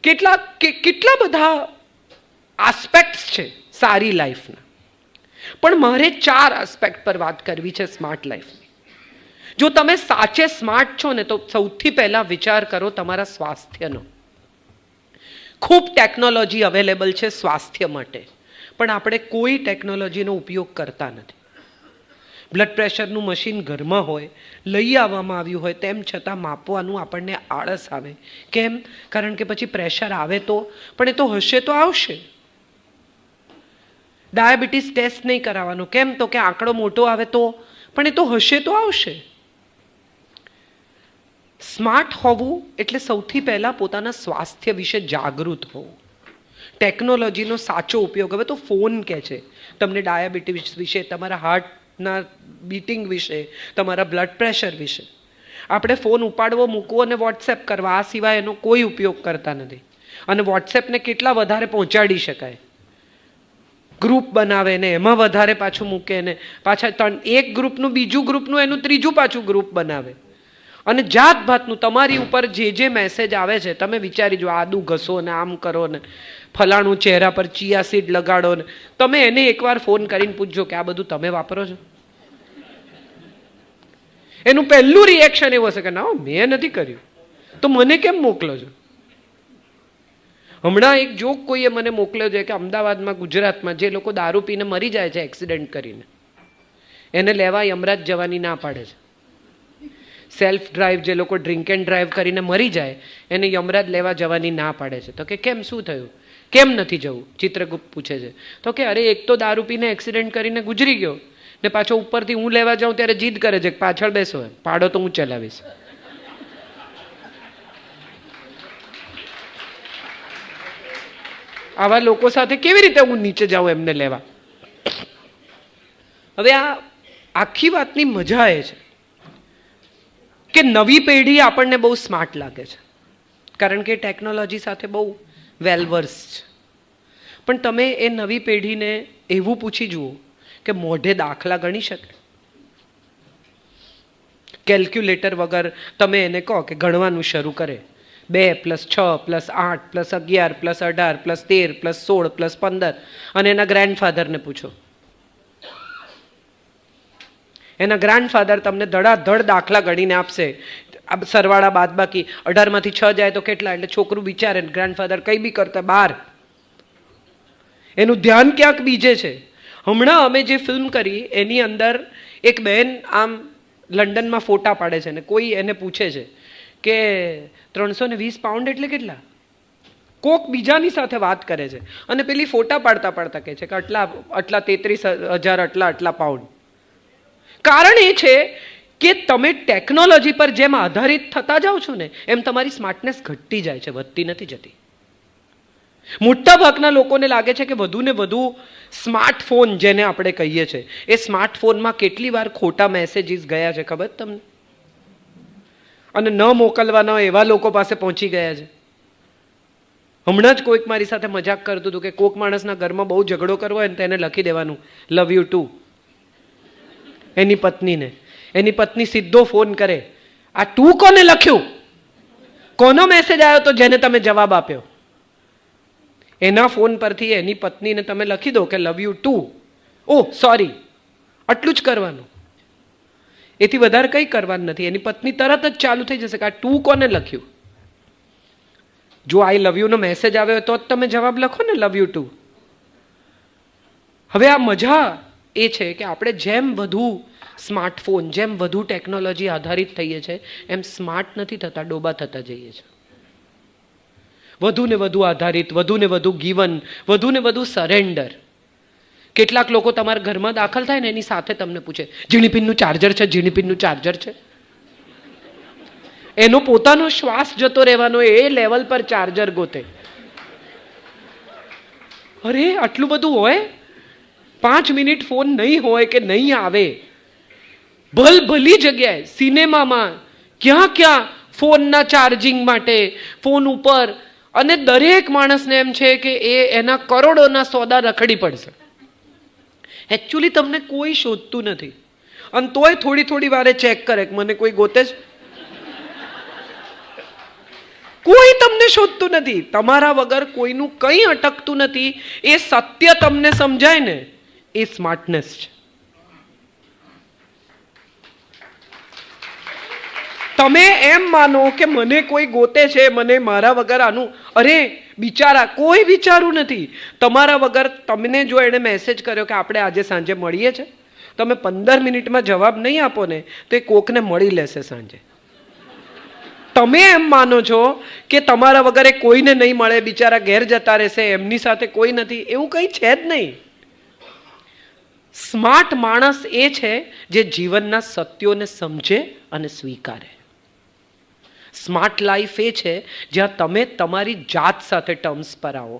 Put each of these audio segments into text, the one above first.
કેટલા બધા આસ્પેક્ટ્સ છે સારી લાઈફના, પણ મારે 4 આસ્પેક્ટ પર વાત કરવી છે સ્માર્ટ લાઈફની. જો તમે સાચે સ્માર્ટ છો ને તો સૌથી પહેલાં વિચાર કરો તમારા સ્વાસ્થ્યનો. ખૂબ ટેકનોલોજી અવેલેબલ છે સ્વાસ્થ્ય માટે, પણ આપણે કોઈ ટેકનોલોજીનો ઉપયોગ કરતા નથી. બ્લડ પ્રેશરનું મશીન ઘરમાં હોય, લઈ આવવામાં આવ્યું હોય, તેમ છતાં માપવાનું આપણને આળસ આવે. કેમ? કારણ કે પછી પ્રેશર આવે તો, પણ એ તો હશે તો આવશે. ડાયાબિટીસ ટેસ્ટ નહીં કરાવવાનો. કેમ? તો કે આંકડો મોટો આવે તો, પણ એ તો હશે તો આવશે. સ્માર્ટ હોવું એટલે સૌથી પહેલાં પોતાના સ્વાસ્થ્ય વિશે જાગૃત હોવું. ટેકનોલોજીનો સાચો ઉપયોગ. હવે તો ફોન કહે છે તમને ડાયાબિટીસ વિશે, તમારા હાર્ટના બીટિંગ વિશે, તમારા બ્લડ પ્રેશર વિશે. આપણે ફોન ઉપાડવો, મૂકવો અને વોટ્સએપ કરવા, આ સિવાય એનો કોઈ ઉપયોગ કરતા નથી. અને વોટ્સએપને કેટલા વધારે પહોંચાડી શકાય. ગ્રુપ બનાવે ને એમાં વધારે પાછું મૂકે ને પાછા એક ગ્રુપનું બીજું ગ્રુપનું એનું ત્રીજું પાછું ગ્રુપ બનાવે. અને જાત ભાતનું તમારી ઉપર જે મેસેજ આવે છે તમે વિચારી જો, આદુ ઘસો ને આમ કરો ને ફલાણું ચહેરા પર ચિયા સીડ લગાડો ને. તમે એને એકવાર ફોન કરીને પૂછજો કે આ બધું તમે વાપરો છો? એનું પહેલું રિએક્શન એવું હશે કે ના મેં નથી કર્યું, તો મને કેમ મોકલો છો? હમણાં એક જોક કોઈએ મને મોકલ્યો છે કે અમદાવાદમાં, ગુજરાતમાં જે લોકો દારૂ પીને મરી જાય છે એક્સિડન્ટ કરીને, એને લેવા યમરાજ જવાની ના પાડે છે. સેલ્ફ ડ્રાઈવ જે લોકો ડ્રિંક એન્ડ ડ્રાઈવ કરીને મરી જાય એને યમરાજ લેવા જવાની ના પાડે છે. તો કે કેમ, શું થયું, કેમ નથી જવું? ચિત્રગુપ્ત પૂછે છે. તો કે અરે એક તો દારૂ પીને એક્સિડન્ટ કરીને ગુજરી ગયો ને પાછો ઉપરથી હું લેવા જાઉં ત્યારે જીદ કરે છે કે પાછળ બેસો, પાડો તો હું ચલાવીશ. આવા લોકો સાથે કેવી રીતે હું નીચે જાઉં એમને લેવા? હવે આ આખી વાતની મજા એ છે કે નવી પેઢી આપણને બહુ સ્માર્ટ લાગે છે, કારણ કે ટેકનોલોજી સાથે બહુ વેલવર્સ છે. પણ તમે એ નવી પેઢીને એવું પૂછી જુઓ કે મોઢે દાખલા ગણી શકે? કેલ્ક્યુલેટર વગર તમે એને કહો કે ગણવાનું શરૂ કરે, 2 + 6 + 8 + 11 + 18 + 13 + 16 + 15, અને એના ગ્રેન્ડફાધરને પૂછો. એના ગ્રાન્ડફાધર તમને ધડાધડ દાખલા ગણીને આપશે. સરવાળા બાદબાકી 18માંથી 6 જાય તો કેટલા? એટલે છોકરું વિચારે, ગ્રાન્ડફાધર કંઈ બી કરતા 12. એનું ધ્યાન ક્યાંક બીજે છે. હમણાં અમે જે ફિલ્મ કરી એની અંદર એક બહેન આમ લંડનમાં ફોટા પાડે છે ને કોઈ એને પૂછે છે કે 320 પાઉન્ડ એટલે કેટલા? કોક બીજાની સાથે વાત કરે છે અને પેલી ફોટા પાડતા પાડતા કહે છે કે આટલા 33,000 આટલા પાઉન્ડ. કારણ એ છે કે તમે ટેકનોલોજી પર જેમ આધારિત થતા જાઓ છો ને એમ તમારી સ્માર્ટનેસ ઘટતી જાય છે, વધતી નથી જતી. મોટા ભાગના લોકોને લાગે છે કે વધુ ને વધુ સ્માર્ટફોન જેને આપણે કહીએ છીએ એ સ્માર્ટફોનમાં કેટલી વાર ખોટા મેસેજીસ ગયા છે ખબર તમને? અને ન મોકલવાના એવા લોકો પાસે પહોંચી ગયા છે. હમણાં જ કોઈક મારી સાથે મજાક કરતું હતું કે કોઈક માણસના ઘરમાં બહુ ઝઘડો કરવો હોય ને તેને લખી દેવાનું લવ યુ ટુ એની પત્નીને. એની પત્ની સીધો ફોન કરે, આ ટુ કોને લખ્યું? કોનો મેસેજ આવ્યો તો જેને તમે જવાબ આપ્યો? એના ફોન પરથી એની પત્નીને તમે લખી દો કે love you too. Oh sorry, આટલું જ કરવાનું. એથી વધારે કંઈ કરવાનું નથી. એની પત્ની તરત જ ચાલુ થઈ જશે કે આ ટુ કોને લખ્યું. જો આઈ લવ યુનો મેસેજ આવ્યો તો જ તમે જવાબ લખો ને લવ યુ ટુ. હવે આ મજા એ છે કે આપણે જેમ વધુ સ્માર્ટફોન, જેમ વધુ ટેકનોલોજી આધારિત થઈએ છીએ એમ સ્માર્ટ નથી થતા, ડોબા થતા જઈએ છીએ. વધુ ને વધુ આધારિત, વધુ ને વધુ ગીવન, વધુ ને વધુ સરેન્ડર. કેટલાક લોકો તમારા ઘરમાં દાખલ થાય ને એની સાથે તમને પૂછે ઝીણીપિનનું ચાર્જર છે, ઝીણીપિનનું ચાર્જર છે. એનો પોતાનો શ્વાસ જતો રહેવાનો એ લેવલ પર ચાર્જર ગોતે. અરે આટલું બધું હોય? 5 મિનિટ ફોન નહીં હોય કે નહીં આવે. ભલી જગ્યાએ સિનેમામાં ક્યાં ક્યાં ફોનના ચાર્જિંગ માટે, ફોન ઉપર, અને દરેક માણસને એમ છે કે એ એના કરોડોના સોદા રખડી પડશે. એકચ્યુઅલી તમને કોઈ શોધતું નથી અને તોય થોડી વારે ચેક કરે કે મને કોઈ ગોતે છે. કોઈ તમને શોધતું નથી. તમારા વગર કોઈનું કંઈ અટકતું નથી. એ સત્ય તમને સમજાય ને, એ સ્માર્ટનેસ છે. તમે એમ માનો કે મને કોઈ ગોતે છે, મને મારા વગર આનું, અરે બિચારા કોઈ વિચારું નથી. તમારા વગર તમને જો એણે મેસેજ કર્યો કે આપણે આજે સાંજે મળીએ છે, તમે 15 મિનિટમાં જવાબ નહીં આપો ને તો એ કોકને મળી લેશે સાંજે. તમે એમ માનો છો કે તમારા વગર એ કોઈને નહીં મળે, બિચારા ઘેર જતા રહેશે, એમની સાથે કોઈ નથી, એવું કંઈ છે જ નહીં. સ્માર્ટ માણસ એ છે જે જીવનના સત્યોને સમજે અને સ્વીકારે. સ્માર્ટ લાઈફ એ છે જ્યાં તમે તમારી જાત સાથે ટર્મ્સ પર આવો.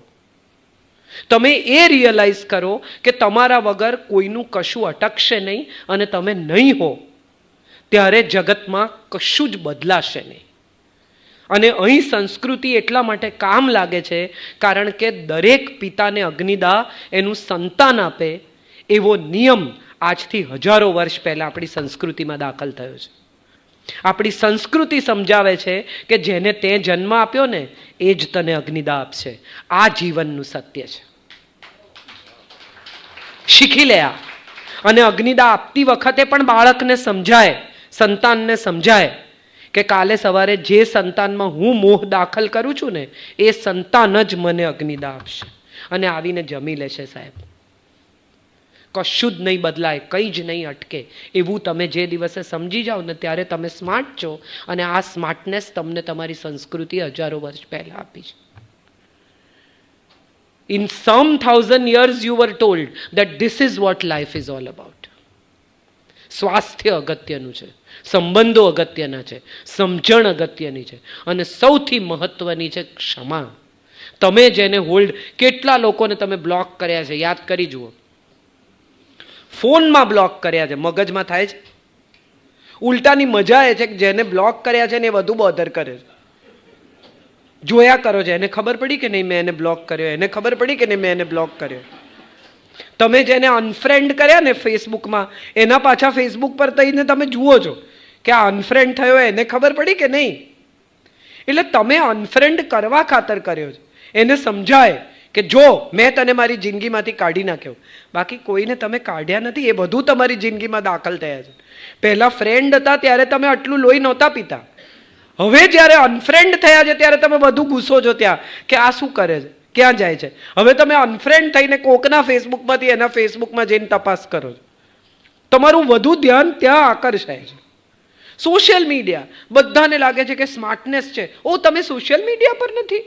તમે એ રિયલાઇઝ કરો કે તમારા વગર કોઈનું કશું અટકશે નહીં, અને તમે નહીં હો ત્યારે જગતમાં કશું જ બદલાશે નહીં. અને અહીં સંસ્કૃતિ એટલા માટે કામ લાગે છે કારણ કે દરેક પિતાને અગ્નિદાહ એનું સંતાન આપે એવો નિયમ આજથી હજારો વર્ષ પહેલા આપણી સંસ્કૃતિમાં દાખલ થયો છે. આપણી સંસ્કૃતિ સમજાવે છે કે જેને તે જન્મ આપ્યો ને એ જ તને અગ્નિદાહ આપશે. આ જીવનનું સત્ય છે. શીખી લે આ. અને અગ્નિદાહ આપતી વખતે પણ બાળકને સમજાય, સંતાનને સમજાય કે કાલે સવારે જે સંતાનમાં હું મોહ દાખલ કરું છું ને એ સંતાન જ મને અગ્નિદાહ આપશે અને આવીને જમી લેશે. સાહેબ, કશું જ નહીં બદલાય, કંઈ જ નહીં અટકે. એવું તમે જે દિવસે સમજી જાઓ ને ત્યારે તમે સ્માર્ટ છો. અને આ સ્માર્ટનેસ તમને તમારી સંસ્કૃતિ હજારો વર્ષ પહેલા આપી છે. In some 1000 years you were told that this is what life is all about. સ્વાસ્થ્ય અગત્યનું છે, સંબંધો અગત્યના છે, સમજણ અગત્યની છે, અને સૌથી મહત્વની છે ક્ષમા. તમે જેને હોલ્ડ, કેટલા લોકોને તમે બ્લોક કર્યા છે યાદ કરી જુઓ. ફોનમાં બ્લોક કર્યા છે, મગજમાં થાય છે. ઉલટાની મજા એ છે કે જેને બ્લોક કર્યા છે ને એ વધુ બોધર કરે છે. જોયા કરો છો, એને ખબર પડી કે નહીં મેં એને બ્લોક કર્યો, એને ખબર પડી કે નહીં મેં એને બ્લોક કર્યો. તમે જેને અનફ્રેન્ડ કર્યા ને ફેસબુકમાં, એના પાછા ફેસબુક પર થઈને તમે જુઓ છો કે આ અનફ્રેન્ડ થયો, એને ખબર પડી કે નહીં. એટલે તમે અનફ્રેન્ડ કરવા ખાતર કર્યો છે. એને સમજાય કે જો મેં તને મારી જિંદગીમાંથી કાઢી નાખ્યો, બાકી કોઈને તમે કાઢ્યા નથી. એ બધું તમારી જિંદગીમાં દાખલ થયા છે. પહેલા ફ્રેન્ડ હતા ત્યારે તમે આટલું લોહી નહોતા પીતા. હવે જ્યારે અનફ્રેન્ડ થયા છે ત્યારે તમે બધું ગુસ્સો છો ત્યાં કે આ શું કરે છે, ક્યાં જાય છે. હવે તમે અનફ્રેન્ડ થઈને કોકના ફેસબુકમાંથી એના ફેસબુકમાં જઈને તપાસ કરો છો. તમારું વધુ ધ્યાન ત્યાં આકર્ષાય છે. સોશિયલ મીડિયા, બધાને લાગે છે કે સ્માર્ટનેસ છે. ઓ, તમે સોશિયલ મીડિયા પર નથી,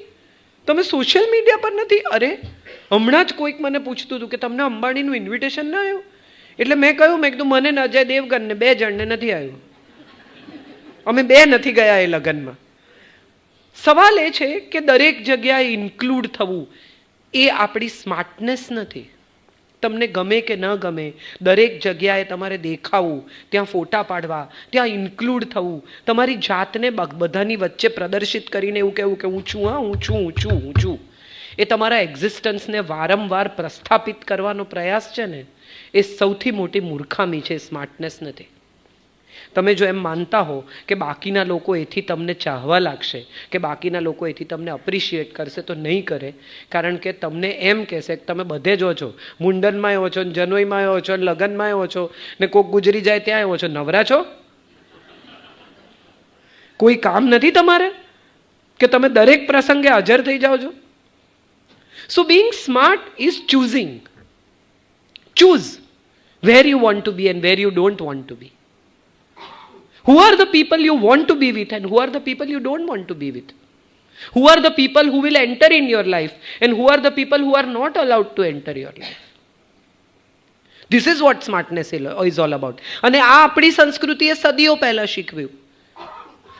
તમે સોશિયલ મીડિયા પર નથી. અરે હમણાં જ કોઈક મને પૂછતું હતું કે તમને અંબાણીનું ઇન્વિટેશન ના આવ્યું? એટલે મેં કહ્યું, મેં કીધું મને અજય દેવગનને 2 જણને નથી આવ્યું, અમે 2 નથી ગયા એ લગ્નમાં. સવાલ એ છે કે દરેક જગ્યાએ ઇન્ક્લુડ થવું એ આપણી સ્માર્ટનેસ નથી. તમને ગમે કે ન ગમે, દરેક જગ્યાએ તમારે દેખાવું, ત્યાં ફોટા પાડવા, ત્યાં ઇન્ક્લુડ થવું, તમારી જાતને બધાની વચ્ચે પ્રદર્શિત કરીને એવું કહેવું કે હું છું, હા હું છું, હું છું, હું છું. એ તમારા એક્ઝિસ્ટન્સને વારંવાર પ્રસ્થાપિત કરવાનો પ્રયાસ છે ને, એ સૌથી મોટી મૂર્ખામી છે, સ્માર્ટનેસ નથી. તમે જો એમ માનતા હો કે બાકીના લોકો એથી તમને ચાહવા લાગશે, કે બાકીના લોકો એથી તમને અપ્રિશિએટ કરશે, તો નહીં કરે. કારણ કે તમને એમ કહેશે કે તમે બધે જ હો છો, મુંડનમાં આવ્યો છો, જનોઈમાં આવ્યો છો, લગ્નમાં આવ્યો છો, ને કોક ગુજરી જાય ત્યાં આવ્યો છો, નવરા છો? કોઈ કામ નથી તમારે કે તમે દરેક પ્રસંગે હાજર થઈ જાઓ છો? So being smart is choosing. Choose where you want to be and where you don't want to be. Who are the people you want to be with and who are the people you don't want to be with? Who are the people who will enter in your life and who are the people who are not allowed to enter your life? This is what smartness is all about. અને આ આપણી સંસ્કૃતિએ સદીઓ પહેલા શીખવ્યું.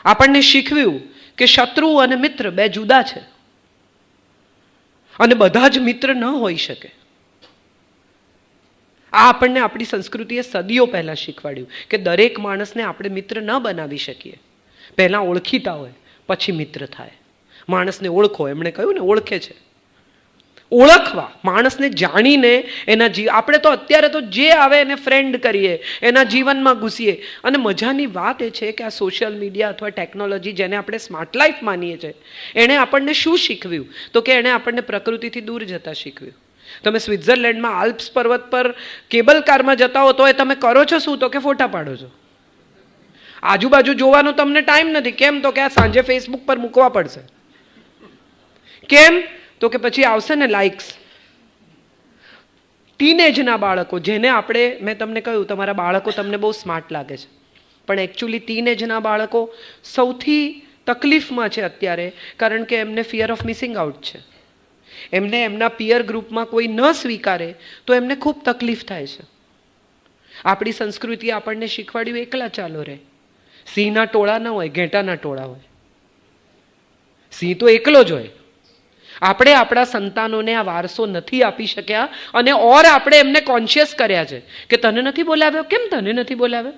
આપણને શીખવ્યું કે શત્રુ અને મિત્ર 2 જુદા છે અને બધા જ મિત્ર ન હોઈ શકે. આ આપણને આપણી સંસ્કૃતિએ સદીઓ પહેલા શીખવાડ્યું કે દરેક માણસને આપણે મિત્ર ન બનાવી શકીએ. પહેલાં ઓળખીતા હોય પછી મિત્ર થાય. માણસને ઓળખો, એમણે કહ્યું ને ઓળખે છે. ઓળખવા, માણસને જાણીને એના આપણે તો અત્યારે તો જે આવે એને ફ્રેન્ડ કરીએ, એના જીવનમાં ઘૂસીએ. અને મજાની વાત એ છે કે આ સોશિયલ મીડિયા અથવા ટેકનોલોજી, જેને આપણે સ્માર્ટ લાઈફ માનીએ છીએ, એણે આપણને શું શીખવ્યું? તો કે એણે આપણને પ્રકૃતિથી દૂર જતા શીખવ્યું. તમે સ્વિટ્ઝરલેન્ડમાં આલ્પ્સ પર્વત પર કેબલ કારમાં જતા હો તો એ તમે કરો છો શું? તો કે ફોટા પાડો છો. આજુબાજુ જોવાનો તમને ટાઈમ નથી. કેમ? તો કે આ સાંજે ફેસબુક પર મૂકવા પડશે. કેમ? તો કે પછી આવશે ને લાઇક્સ. ટીનેજના બાળકો, જેને આપણે, મેં તમને કહ્યું તમારા બાળકો તમને બહુ સ્માર્ટ લાગે છે, પણ એકચ્યુઅલી ટીનેજના બાળકો સૌથી તકલીફમાં છે અત્યારે, કારણ કે એમને ફિયર ઓફ મિસિંગ આઉટ છે. એમને એમના પિયર ગ્રુપમાં કોઈ ન સ્વીકારે તો એમને ખૂબ તકલીફ થાય છે. આપણી સંસ્કૃતિ આપણને શીખવાડ્યું એકલા ચાલો રે. સિંહના ટોળા ન હોય, ઘેટાના ટોળા હોય. સિંહ તો એકલો જ હોય. આપણે આપણા સંતાનોને આ વારસો નથી આપી શક્યા, અને ઓર આપણે એમને કોન્શિયસ કર્યા છે કે તને નથી બોલાવ્યો. કેમ તને નથી બોલાવ્યો?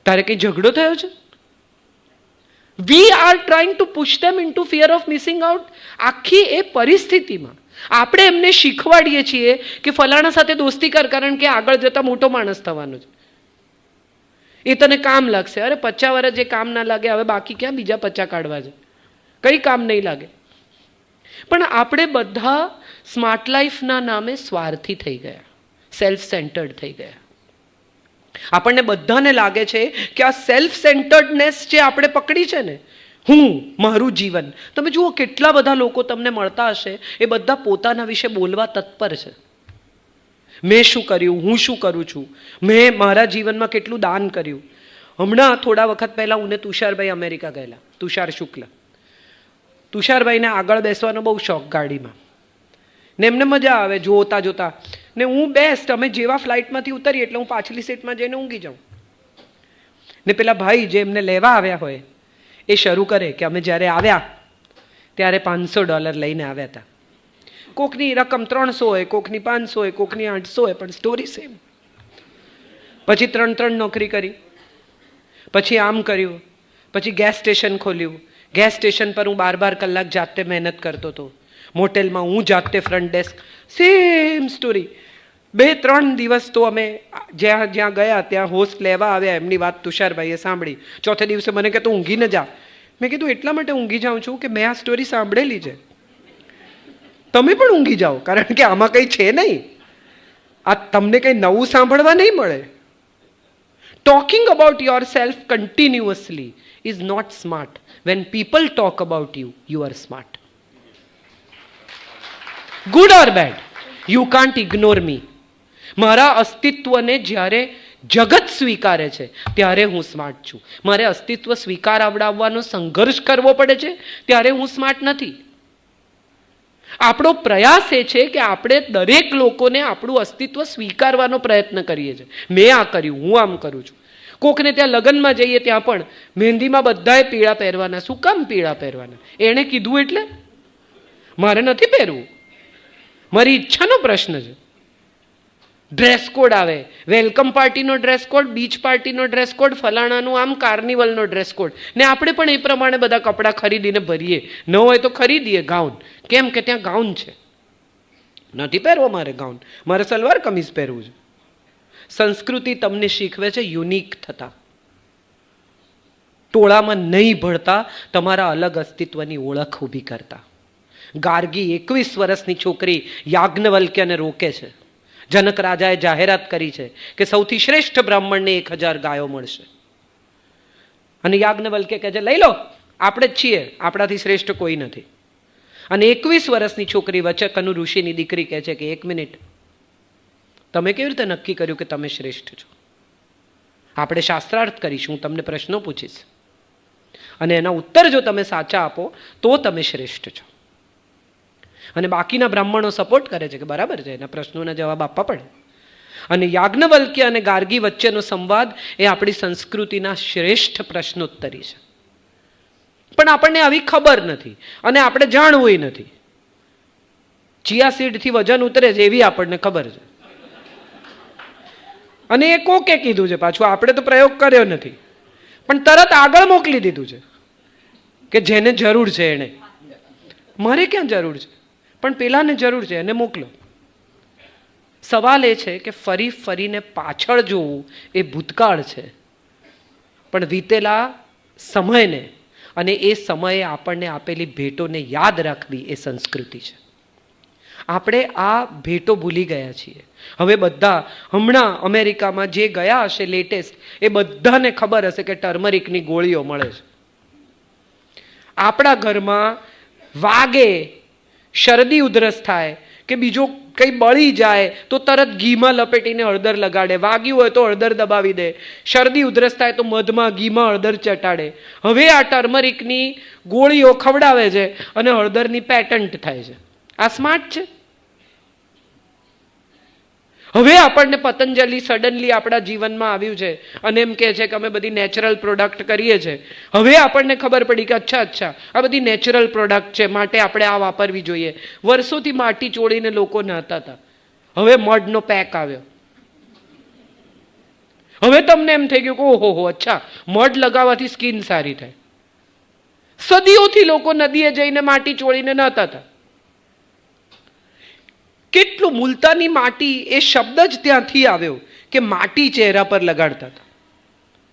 તારે કંઈ ઝઘડો થયો છે? We are trying to push them into fear of missing out. આખી એ પરિસ્થિતિમાં આપણે એમને શીખવાડીએ છીએ કે ફલાણા સાથે દોસ્તી કર, કારણ કે આગળ જતા મોટો માણસ થવાનો છે, એ તને કામ લાગશે. અરે 50 વર્ષ જે કામ ના લાગે, હવે બાકી ક્યાં બીજા 50 કાઢવા છે? કંઈ કામ નહીં લાગે. પણ આપણે બધા સ્માર્ટ લાઈફના નામે સ્વાર્થી થઈ ગયા, સેલ્ફ સેન્ટર્ડ થઈ ગયા. આપણને બધાને લાગે છે કે આ સેલ્ફ સેન્ટર્ડનેસ જે આપણે પકડી છે ને, હું, મારું જીવન. તમે જુઓ કેટલા બધા લોકો તમને મળતા હશે, એ બધા પોતાના વિશે બોલવા તત્પર છે. મેં શું કર્યું, હું શું કરું છું, મેં મારા જીવનમાં કેટલું દાન કર્યું. હમણાં થોડા વખત પહેલાં હું ને તુષારભાઈ અમેરિકા ગયેલા, તુષાર શુક્લ. તુષારભાઈને આગળ બેસવાનો બહુ શોખ ગાડીમાં, ને એમને મજા આવે જોતા જોતા. ને હું બેસ્ટ, અમે જેવા ફ્લાઇટમાંથી ઉતરીએ એટલે હું પાછલી સીટમાં જઈને ઊંઘી જાઉં. ને પેલા ભાઈ જે એમને લેવા આવ્યા હોય એ શરૂ કરે કે અમે જ્યારે આવ્યા ત્યારે $500 લઈને આવ્યા હતા. કોકની રકમ 300 હોય, કોકની 500 હોય, કોકની 800 હોય, પણ સ્ટોરી સેમ. પછી 3 નોકરી કરી, પછી આમ કર્યું, પછી ગેસ સ્ટેશન ખોલ્યું. ગેસ સ્ટેશન પર હું 12 કલાક જાતે મહેનત કરતો હતો. મોટેલમાં હું જાતે ફ્રન્ટ ડેસ્ક. Same story. 2-3 દિવસ તો અમે જ્યાં જ્યાં ગયા ત્યાં હોસ્ટ લેવા આવ્યા, એમની વાત તુષારભાઈએ સાંભળી. ચોથે દિવસે મને કે તું ઊંઘી ન જા. મેં કીધું એટલા માટે ઊંઘી જાઉં છું કે મેં આ સ્ટોરી સાંભળેલી છે, તમે પણ ઊંઘી જાઓ, કારણ કે આમાં કંઈ છે નહીં. આ તમને કંઈ નવું સાંભળવા નહીં મળે. Talking about yourself continuously is not smart. When people talk about you, you are smart. Good or bad, you can't ignore me. મારા અસ્તિત્વને જ્યારે જગત સ્વીકારે છે ત્યારે હું સ્માર્ટ છું. મારે અસ્તિત્વ સ્વીકાર આવડાવવાનો સંઘર્ષ કરવો પડે છે ત્યારે હું સ્માર્ટ નથી. આપણો પ્રયાસ એ છે કે આપણે દરેક લોકોને આપણું અસ્તિત્વ સ્વીકારવાનો પ્રયત્ન કરીએ છીએ. મેં આ કર્યું, હું આમ કરું છું. કોકને ત્યાં લગ્નમાં જઈએ ત્યાં પણ મહેંદીમાં બધાએ પીળા પહેરવાના. શું કામ પીળા પહેરવાના? એણે કીધું એટલે મારે નથી પહેરવું, મારી ઈચ્છાનો પ્રશ્ન છે. ડ્રેસ કોડ આવે, વેલકમ પાર્ટીનો ડ્રેસ કોડ, બીચ પાર્ટીનો ડ્રેસ કોડ, ફલાણાનું આમ, કાર્નિવલનો ડ્રેસ કોડ. ને આપણે પણ એ પ્રમાણે બધા કપડાં ખરીદીને ભરીએ. ન હોય તો ખરીદીએ ગાઉન. કેમ કે ત્યાં ગાઉન છે. નથી પહેરવો મારે ગાઉન, મારે સલવાર કમીઝ પહેરવું છે. સંસ્કૃતિ તમને શીખવે છે યુનિક થતા, ટોળામાં નહીં ભળતા, તમારા અલગ અસ્તિત્વની ઓળખ ઊભી કરતા. ગાર્ગી 21 વર્ષની છોકરી યાજ્ઞવલ્ક્યને રોકે છે. જનક રાજાએ જાહેરાત કરી છે કે સૌથી શ્રેષ્ઠ બ્રાહ્મણને 1000 ગાયો મળશે. અને યાજ્ઞવલ્ક્ય કહે છે લઈ લો, આપણે જ છીએ, આપણાથી શ્રેષ્ઠ કોઈ નથી. અને 21 વર્ષની છોકરી વચ્ચે કનુ ઋષિની દીકરી કહે છે કે 1 મિનિટ, તમે કેવી રીતે નક્કી કર્યું કે તમે શ્રેષ્ઠ છો? આપણે શાસ્ત્રાર્થ કરીશું, હું તમને પ્રશ્નો પૂછીશ અને એના ઉત્તર જો તમે સાચા આપો તો તમે શ્રેષ્ઠ છો. અને બાકીના બ્રાહ્મણો સપોર્ટ કરે છે કે બરાબર છે, એના પ્રશ્નોના જવાબ આપવા પડે. અને યાજ્ઞવલ્ક્ય અને ગાર્ગી વચ્ચેનો સંવાદ એ આપણી સંસ્કૃતિના શ્રેષ્ઠ પ્રશ્નોત્તરી છે. પણ આપણને આવી ખબર નથી અને આપણે જાણવું નથી. ચિયા સીડથી વજન ઉતરે છે એવી આપણને ખબર છે. અને એ કોકે કીધું છે પાછું, આપણે તો પ્રયોગ કર્યો નથી, પણ તરત આગળ મોકલી દીધું છે કે જેને જરૂર છે એને. મારે ક્યાં જરૂર છે? પણ પેલાને જરૂર છે, એને મોકલો. સવાલ એ છે કે ફરી ફરીને પાછળ જોવું એ ભૂતકાળ છે, પણ વીતેલા સમયને અને એ સમયે આપણને આપેલી ભેટોને યાદ રાખવી એ સંસ્કૃતિ છે. આપણે આ ભેટો ભૂલી ગયા છીએ. હવે બધા હમણાં અમેરિકામાં જે ગયા હશે લેટેસ્ટ, એ બધાને ખબર હશે કે ટર્મરિકની ગોળીઓ મળે છે. આપણા ઘરમાં વાગે, શરદી ઉધરસ થાય કે બીજો કંઈ બળી જાય તો તરત ઘીમાં લપેટીને હળદર લગાડે, વાગ્યું હોય તો હળદર દબાવી દે, શરદી ઉધરસ થાય તો મધમાં ઘીમાં હળદર ચટાડે. હવે આ ટર્મરિકની ગોળીઓ ખવડાવે છે અને હળદરની પેટન્ટ થાય છે. આ સ્માર્ટ છે? હવે આપણને પતંજલિ સડનલી આપણા જીવનમાં આવ્યું છે અને એમ કહે છે કે અમે બધી નેચરલ પ્રોડક્ટ કરીએ છીએ. હવે આપણને ખબર પડી કે અચ્છા આ બધી નેચરલ પ્રોડક્ટ છે, માટે આપણે આ વાપરવી જોઈએ. વર્ષોથી માટી ચોળીને લોકો નહાતા હતા, હવે મડનો પેક આવ્યો. હવે તમને એમ થઈ ગયું કે ઓહો અચ્છા, મડ લગાવવાથી સ્કિન સારી થાય. સદીઓથી લોકો નદીએ જઈને માટી ચોળીને નહાતા હતા. કેટલું મુલતાની માટી, એ શબ્દ જ ત્યાંથી આવ્યો કે માટી ચહેરા પર લગાડતા હતા.